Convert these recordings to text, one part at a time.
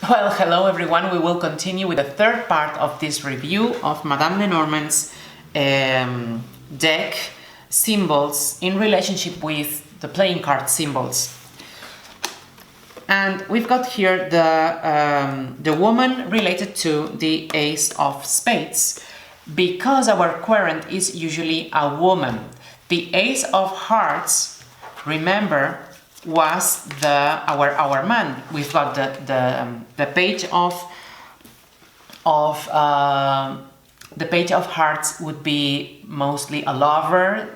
Well, hello everyone. We will continue with the third part of this review of Madame Lenormand's deck symbols in relationship with the playing card symbols. And we've got here the woman related to the Ace of Spades, because our querent is usually a woman. The Ace of Hearts, remember, was our man. We've got the page of the page of hearts would be mostly a lover,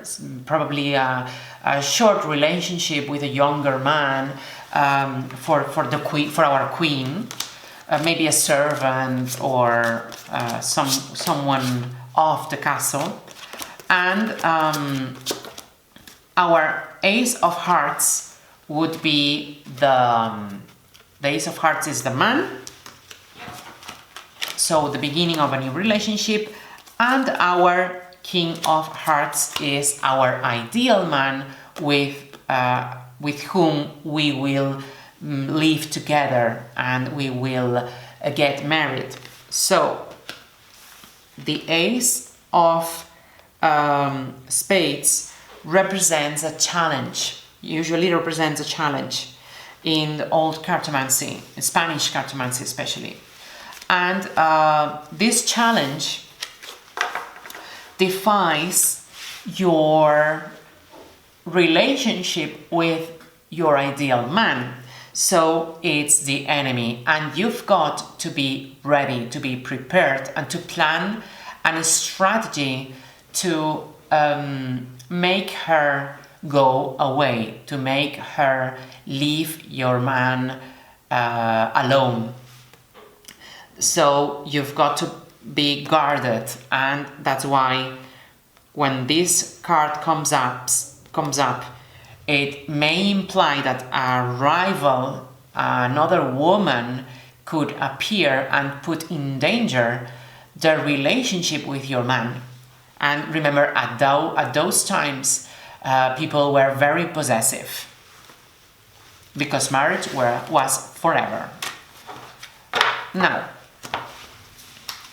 probably a short relationship with a younger man, for our queen, maybe a servant or someone of the castle, and our Ace of Hearts would be the Ace of Hearts is the man, so the beginning of a new relationship, and our King of Hearts is our ideal man with whom we will live together and we will get married. So the Ace of Spades represents a challenge, usually represents a challenge in the old cartomancy, in Spanish cartomancy especially. And this challenge defies your relationship with your ideal man. So it's the enemy, and you've got to be ready, to be prepared, and to plan a strategy to make her go away, to make her leave your man alone. So you've got to be guarded, and that's why when this card comes up, it may imply that a rival, another woman, could appear and put in danger the relationship with your man. And remember, at those times, people were very possessive, because marriage was forever. Now,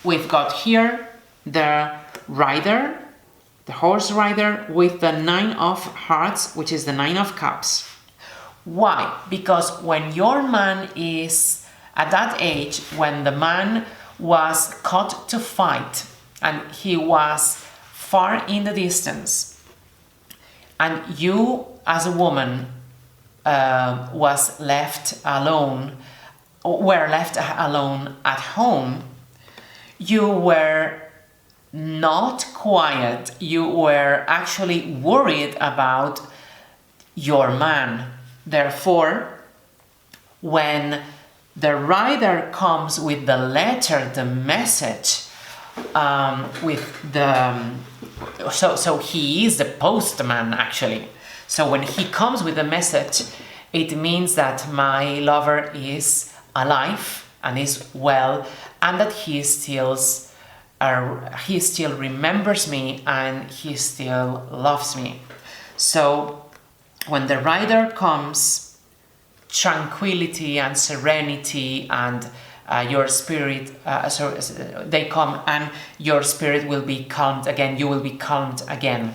we've got here the rider, the horse rider, with the 9 of Hearts, which is the 9 of Cups. Why? Because when your man is at that age, when the man was caught to fight and he was far in the distance, and you as a woman were left alone at home, you were not quiet, you were actually worried about your man. Therefore, when the rider comes with the letter, the message, so he is the postman actually. So when he comes with the message, it means that my lover is alive and is well, and that he still remembers me and he still loves me. So when the rider comes, tranquility and serenity and your spirit, they come, and your spirit will be calmed again, you will be calmed again.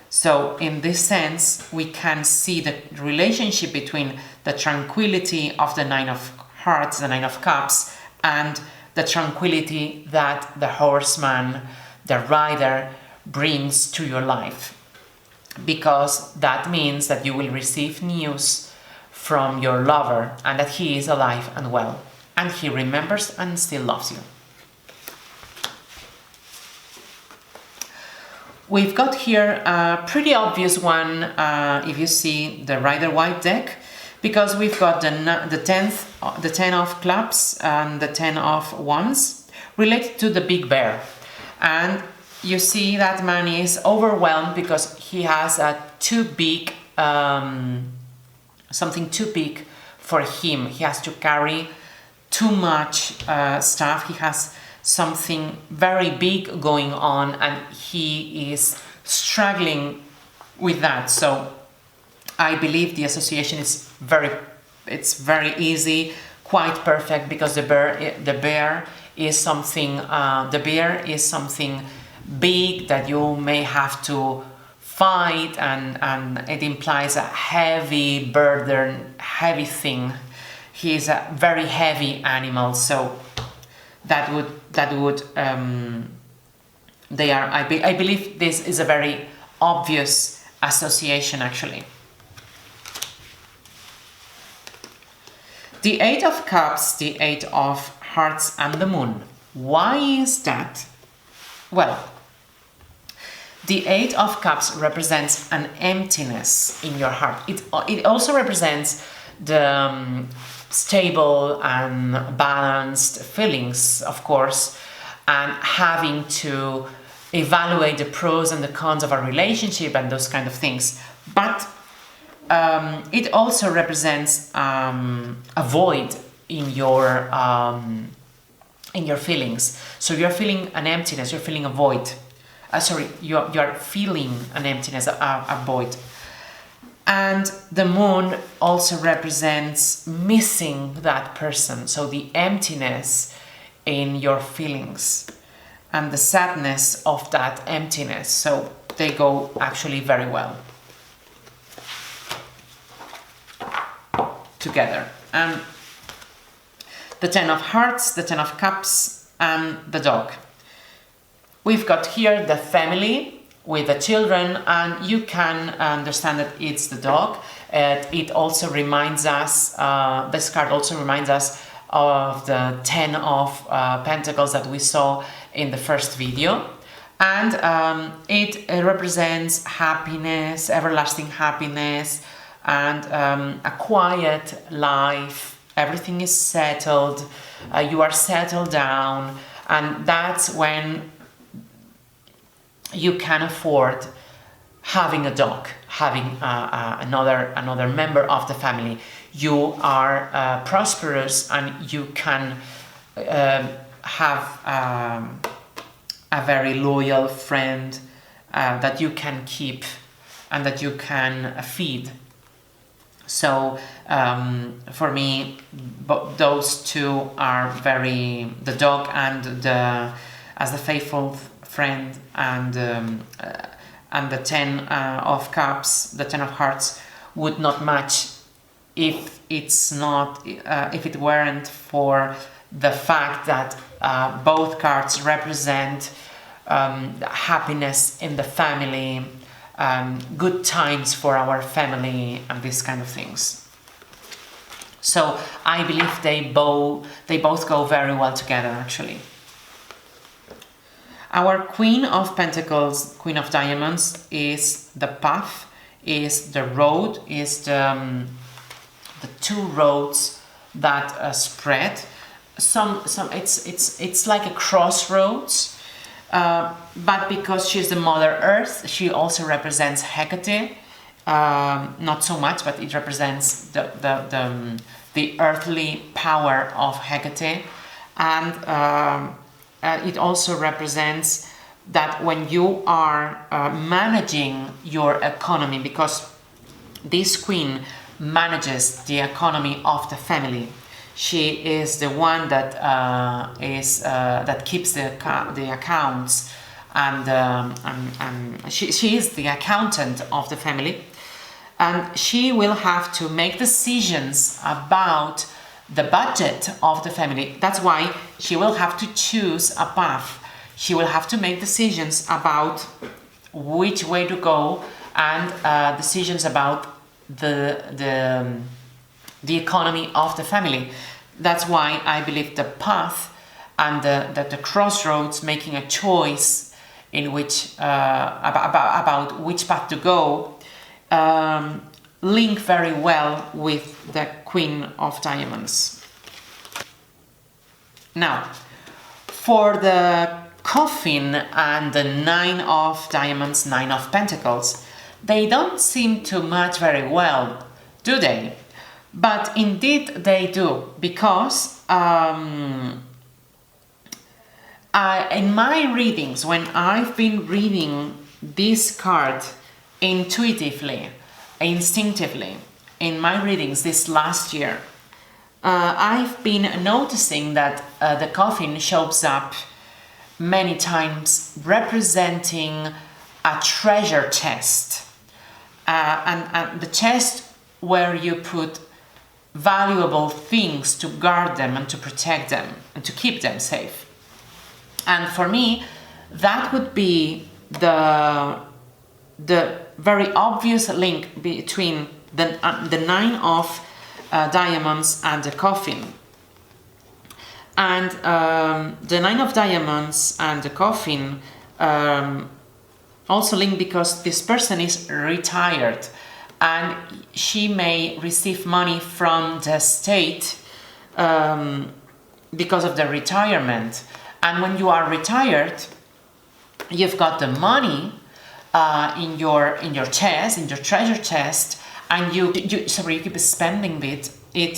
So in this sense, we can see the relationship between the tranquility of the 9 of Hearts, the 9 of Cups, and the tranquility that the horseman, the rider, brings to your life. Because that means that you will receive news from your lover and that he is alive and well, and he remembers and still loves you. We've got here a pretty obvious one if you see the Rider-Waite deck, because we've got the 10 of clubs and the 10 of wands related to the big bear. And you see that man is overwhelmed because he has a too big, something too big for him. He has to carry too much stuff. He has something very big going on and he is struggling with that. So I believe the association is very easy quite perfect, because the bear is something big that you may have to fight, and it implies a heavy burden, heavy thing. He is a very heavy animal, so that would they are. I believe this is a very obvious association, actually. The Eight of Cups, the Eight of Hearts, and the Moon. Why is that? Well, the Eight of Cups represents an emptiness in your heart. It also represents the stable and balanced feelings, of course, and having to evaluate the pros and the cons of a relationship and those kind of things. But it also represents a void in your feelings. So you're feeling an emptiness, you're feeling a void. You're feeling an emptiness, a void. And the moon also represents missing that person. So the emptiness in your feelings and the sadness of that emptiness. So they go actually very well together. And the Ten of Hearts, the Ten of Cups, and the dog. We've got here the family with the children, and you can understand that it's the dog. It also reminds us, this card also reminds us of the Ten of Pentacles that we saw in the first video. And it represents happiness, everlasting happiness, and a quiet life. Everything is settled, you are settled down, and that's when you can afford having a dog, having another member of the family. You are prosperous, and you can have a very loyal friend that you can keep and that you can feed. So for me, those two are very, the dog and as the faithful friend, and the Ten of Cups, the Ten of Hearts would not match if it weren't for the fact that both cards represent happiness in the family, good times for our family, and these kind of things. So I believe they both go very well together, actually. Our Queen of Pentacles, Queen of Diamonds, is the path, is the road, is the two roads that spread. It's like a crossroads. But because she's the Mother Earth, she also represents Hecate. Not so much, but it represents the earthly power of Hecate. And it also represents that when you are managing your economy, because this queen manages the economy of the family. She is the one that that keeps the accounts, and she is the accountant of the family, and she will have to make decisions about the budget of the family. That's why she will have to choose a path. She will have to make decisions about which way to go, and decisions about the economy of the family. That's why I believe the path and the crossroads, making a choice in which about which path to go, link very well with the Queen of Diamonds. Now, for the Coffin and the Nine of Diamonds, Nine of Pentacles, they don't seem to match very well, do they? But indeed they do, because in my readings, when I've been reading this card intuitively, instinctively, in my readings this last year, I've been noticing that the coffin shows up many times representing a treasure chest, and the chest where you put valuable things to guard them and to protect them and to keep them safe. And for me, that would be the very obvious link between the nine of diamonds and the coffin. And the nine of diamonds and the coffin also link because this person is retired, and she may receive money from the state because of the retirement. And when you are retired, you've got the money in your chest, in your treasure chest, and you keep spending it, but you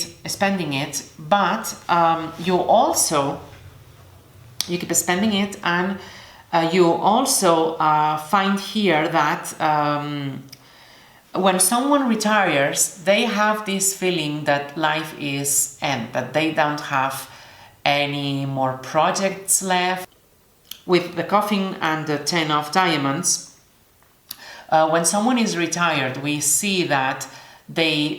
keep spending it, and you also find here that when someone retires, they have this feeling that life is end, that they don't have any more projects left. With the coffin and the 10 of diamonds, when someone is retired, we see that they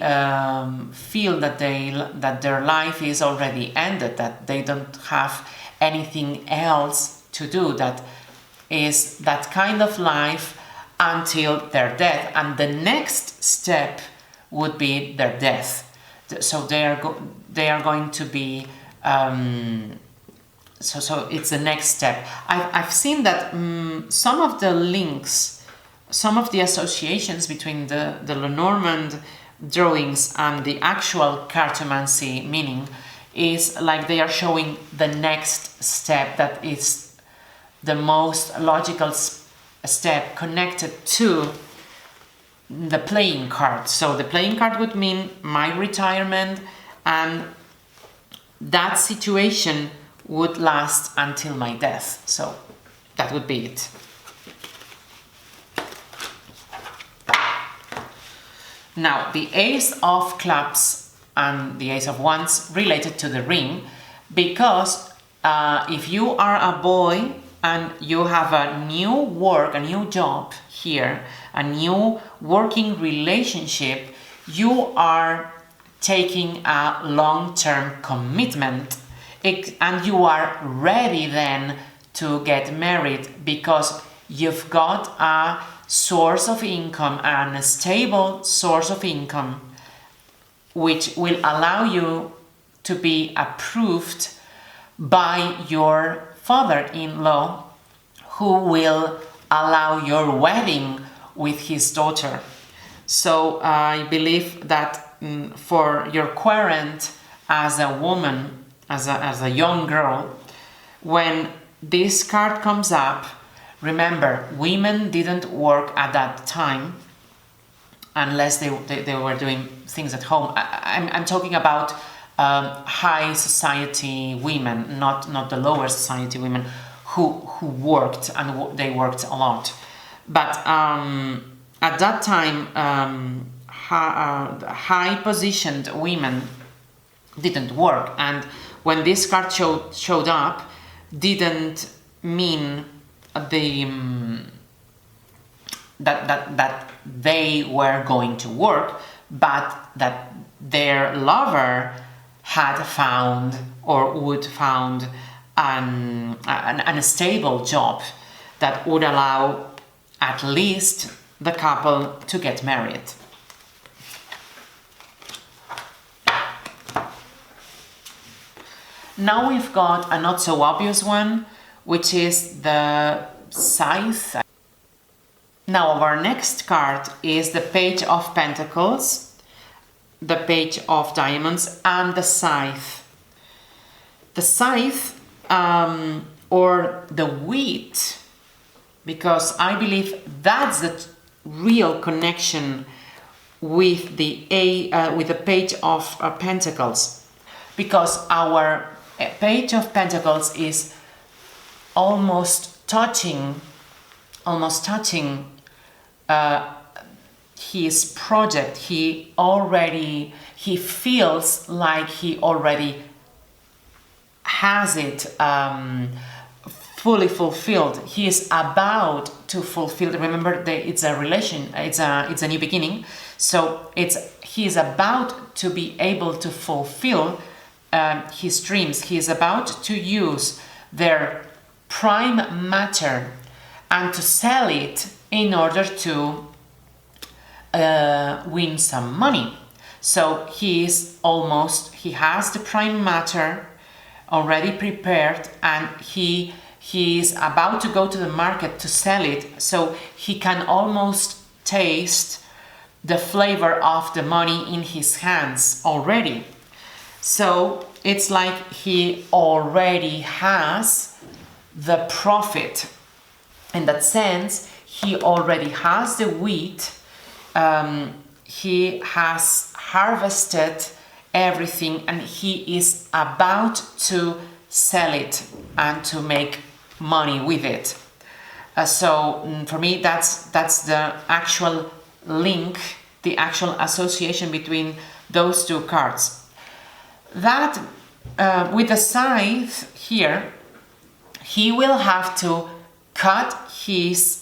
feel that their life is already ended, that they don't have anything else to do, that is that kind of life until their death, and the next step would be their death. So they are going to be so it's the next step. I've seen that some of the links, some of the associations between the Lenormand drawings and the actual cartomancy meaning is like they are showing the next step, that is the most logical step connected to the playing card. So the playing card would mean my retirement, and that situation would last until my death. So that would be it. Now, the Ace of Clubs and the Ace of Wands related to the ring, because if you are a boy and you have a new work, a new job here, a new working relationship, you are taking a long-term commitment, and you are ready then to get married because you've got a source of income, and a stable source of income, which will allow you to be approved by your father-in-law, who will allow your wedding with his daughter. So I believe that for your querent as a woman, as a young girl, when this card comes up, remember, women didn't work at that time unless they were doing things at home. I'm talking about high society women, not the lower society women who worked, and they worked a lot. But at that time, high-positioned women didn't work, and when this card showed up, didn't mean that they were going to work, but that their lover had found or would found a stable job that would allow at least the couple to get married. Now we've got a not so obvious one, which is the Scythe. Now our next card is the Page of Pentacles, the Page of Diamonds, and the Scythe. The Scythe, or the wheat, because I believe that's the real connection with the Page of Pentacles, because our Page of Pentacles is almost touching his project, he feels like he already has it fully fulfilled. He is about to fulfill. Remember, it's a relation. It's a new beginning. So he is about to be able to fulfill his dreams. He is about to use their prime matter and to sell it in order to win some money. So he has the prime matter already prepared, and he is about to go to the market to sell it, so he can almost taste the flavor of the money in his hands already. So it's like he already has the profit. In that sense, he already has the wheat. He has harvested everything, and he is about to sell it and to make money with it. So for me, that's the actual link, the actual association between those two cards. That with the scythe here, he will have to cut his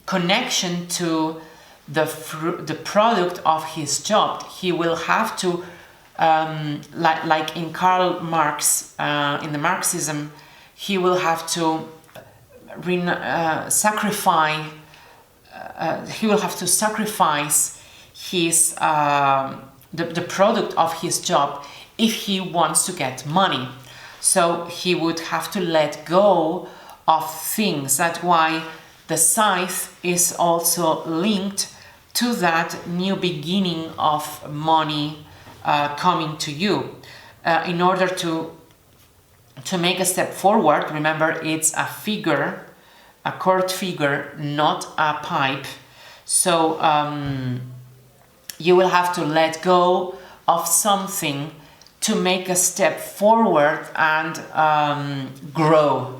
connection to the product of his job. He will have to, like in Karl Marx, in the Marxism, he will have to sacrifice. He will have to sacrifice his the product of his job if he wants to get money. So he would have to let go of things. That's why the scythe is also linked to that new beginning of money coming to you. In order to make a step forward, remember, it's a figure, a chord figure, not a pipe. So you will have to let go of something to make a step forward and grow.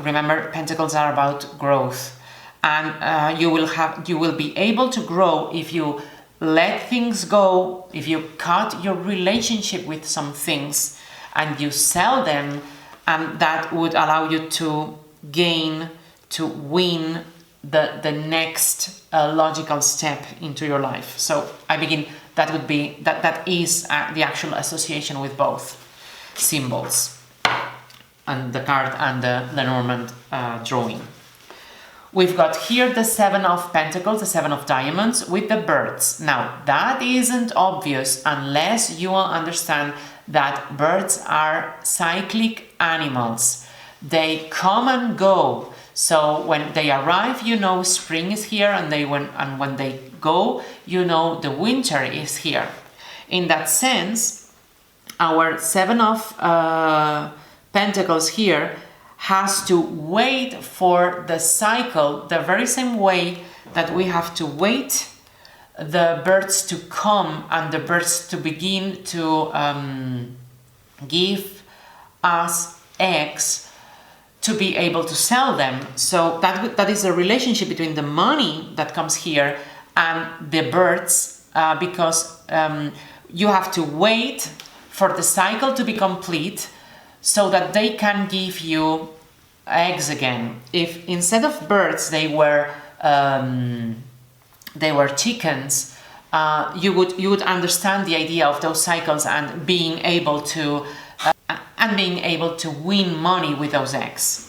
Remember, pentacles are about growth, and you will be able to grow if you let things go, if you cut your relationship with some things and you sell them, and that would allow you to gain, to win the next logical step into your life. So that is the actual association with both symbols and the card and the Lenormand drawing. We've got here the Seven of Pentacles, the Seven of Diamonds with the birds. Now, that isn't obvious unless you will understand that birds are cyclic animals. They come and go. So when they arrive, you know spring is here, and when they go, you know the winter is here. In that sense, our Seven of Pentacles here has to wait for the cycle, the very same way that we have to wait the birds to come and the birds to begin to give us eggs to be able to sell them. So that is a relationship between the money that comes here and the birds, because you have to wait for the cycle to be complete so that they can give you eggs again. If instead of birds they were chickens, you would understand the idea of those cycles and being able to win money with those eggs.